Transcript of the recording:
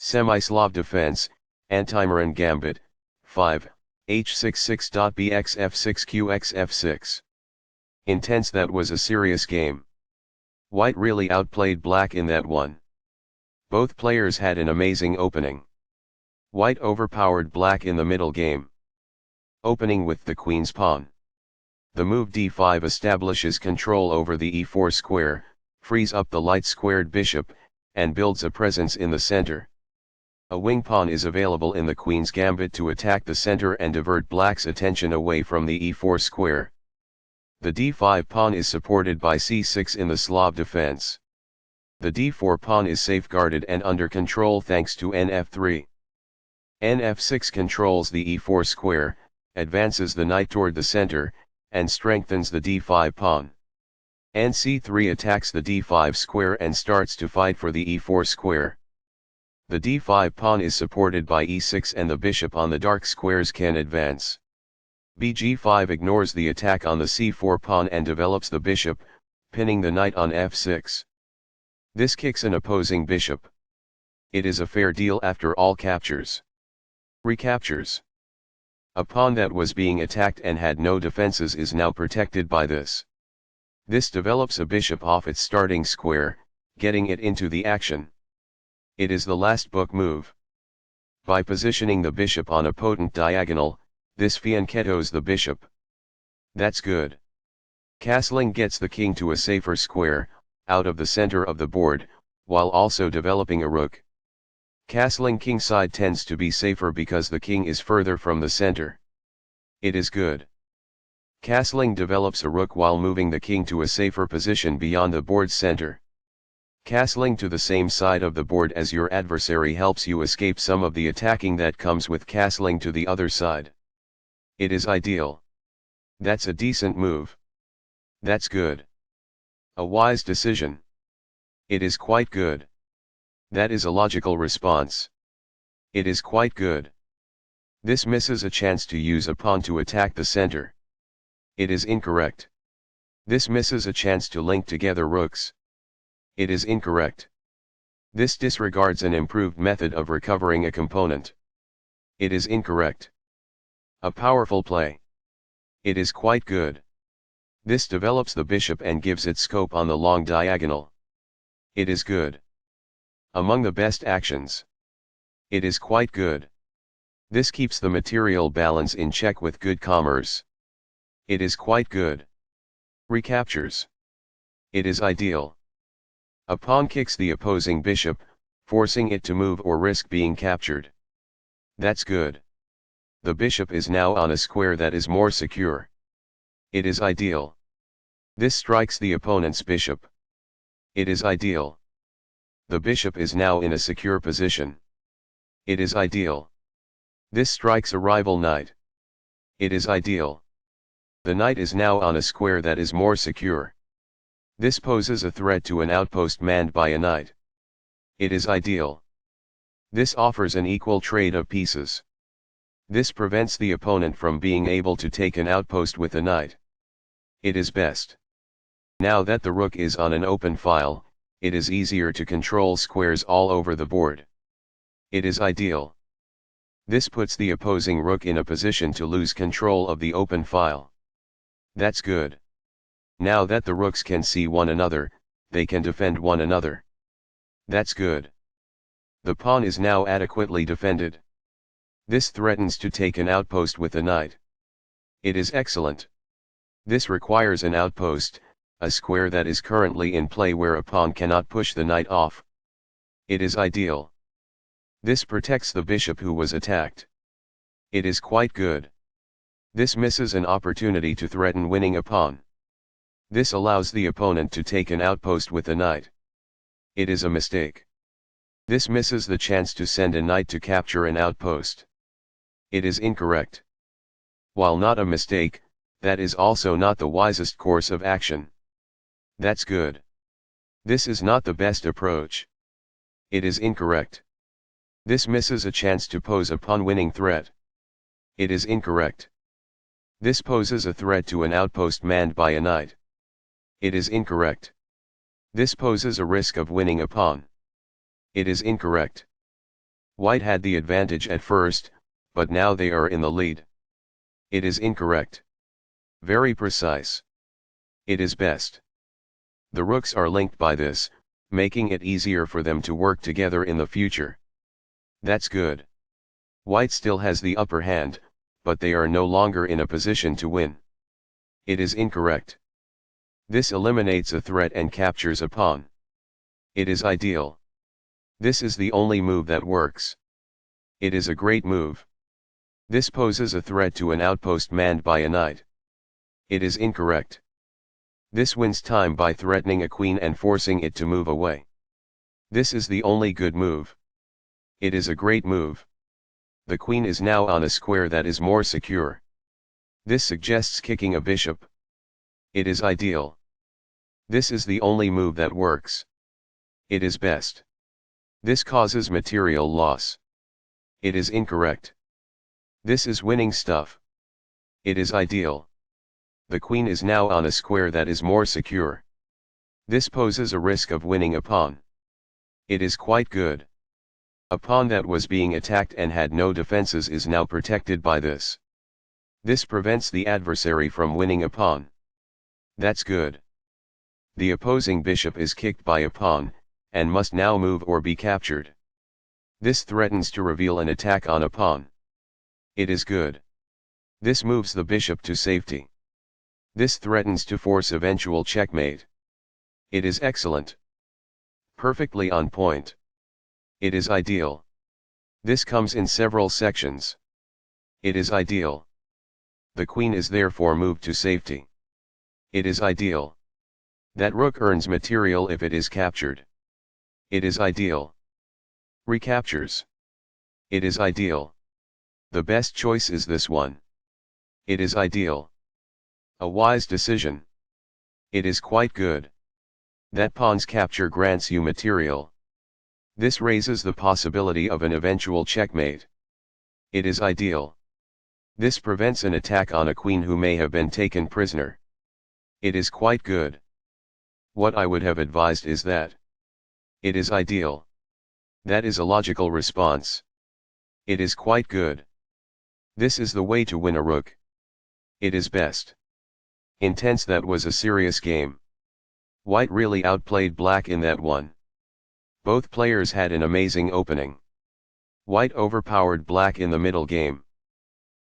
Semi-Slav defense, Antimaran Gambit, 5, h66.bx f6q f6. Intense. That was a serious game. White really outplayed Black in that one. Both players had an amazing opening. White overpowered Black in the middle game. Opening with the Queen's pawn. The move d5 establishes control over the e4 square, frees up the light-squared bishop, and builds a presence in the center. A wing pawn is available in the Queen's Gambit to attack the center and divert Black's attention away from the e4 square. The d5 pawn is supported by c6 in the Slav defense. The d4 pawn is safeguarded and under control thanks to nf3. nf6 controls the e4 square, advances the knight toward the center, and strengthens the d5 pawn. nc3 attacks the d5 square and starts to fight for the e4 square. The d5 pawn is supported by e6 and the bishop on the dark squares can advance. bg5 ignores the attack on the c4 pawn and develops the bishop, pinning the knight on f6. This kicks an opposing bishop. It is a fair deal after all captures. Recaptures. A pawn that was being attacked and had no defenses is now protected by this. This develops a bishop off its starting square, getting it into the action. It is the last book move. By positioning the bishop on a potent diagonal, this fianchettos the bishop. That's good. Castling gets the king to a safer square, out of the center of the board, while also developing a rook. Castling kingside tends to be safer because the king is further from the center. It is good. Castling develops a rook while moving the king to a safer position beyond the board's center. Castling to the same side of the board as your adversary helps you escape some of the attacking that comes with castling to the other side. It is ideal. That's a decent move. That's good. A wise decision. It is quite good. That is a logical response. It is quite good. This misses a chance to use a pawn to attack the center. It is incorrect. This misses a chance to link together rooks. It is incorrect. This disregards an improved method of recovering a component. It is incorrect. A powerful play. It is quite good. This develops the bishop and gives it scope on the long diagonal. It is good. Among the best actions. It is quite good. This keeps the material balance in check with good commerce. It is quite good. Recaptures. It is ideal. A pawn kicks the opposing bishop, forcing it to move or risk being captured. That's good. The bishop is now on a square that is more secure. It is ideal. This strikes the opponent's bishop. It is ideal. The bishop is now in a secure position. It is ideal. This strikes a rival knight. It is ideal. The knight is now on a square that is more secure. This poses a threat to an outpost manned by a knight. It is ideal. This offers an equal trade of pieces. This prevents the opponent from being able to take an outpost with a knight. It is best. Now that the rook is on an open file, it is easier to control squares all over the board. It is ideal. This puts the opposing rook in a position to lose control of the open file. That's good. Now that the rooks can see one another, they can defend one another. That's good. The pawn is now adequately defended. This threatens to take an outpost with a knight. It is excellent. This requires an outpost, a square that is currently in play where a pawn cannot push the knight off. It is ideal. This protects the bishop who was attacked. It is quite good. This misses an opportunity to threaten winning a pawn. This allows the opponent to take an outpost with a knight. It is a mistake. This misses the chance to send a knight to capture an outpost. It is incorrect. While not a mistake, that is also not the wisest course of action. That's good. This is not the best approach. It is incorrect. This misses a chance to pose a pawn-winning threat. It is incorrect. This poses a threat to an outpost manned by a knight. It is incorrect. This poses a risk of winning a pawn. It is incorrect. White had the advantage at first, but now they are in the lead. It is incorrect. Very precise. It is best. The rooks are linked by this, making it easier for them to work together in the future. That's good. White still has the upper hand, but they are no longer in a position to win. It is incorrect. This eliminates a threat and captures a pawn. It is ideal. This is the only move that works. It is a great move. This poses a threat to an outpost manned by a knight. It is incorrect. This wins time by threatening a queen and forcing it to move away. This is the only good move. It is a great move. The queen is now on a square that is more secure. This suggests kicking a bishop. It is ideal. This is the only move that works. It is best. This causes material loss. It is incorrect. This is winning stuff. It is ideal. The queen is now on a square that is more secure. This poses a risk of winning a pawn. It is quite good. A pawn that was being attacked and had no defenses is now protected by this. This prevents the adversary from winning a pawn. That's good. The opposing bishop is kicked by a pawn, and must now move or be captured. This threatens to reveal an attack on a pawn. It is good. This moves the bishop to safety. This threatens to force eventual checkmate. It is excellent. Perfectly on point. It is ideal. This comes in several sections. It is ideal. The queen is therefore moved to safety. It is ideal. That rook earns material if it is captured. It is ideal. Recaptures. It is ideal. The best choice is this one. It is ideal. A wise decision. It is quite good. That pawn's capture grants you material. This raises the possibility of an eventual checkmate. It is ideal. This prevents an attack on a queen who may have been taken prisoner. It is quite good. What I would have advised is that. It is ideal. That is a logical response. It is quite good. This is the way to win a rook. It is best. Intense. That was a serious game. White really outplayed black in that one. Both players had an amazing opening. White overpowered black in the middle game.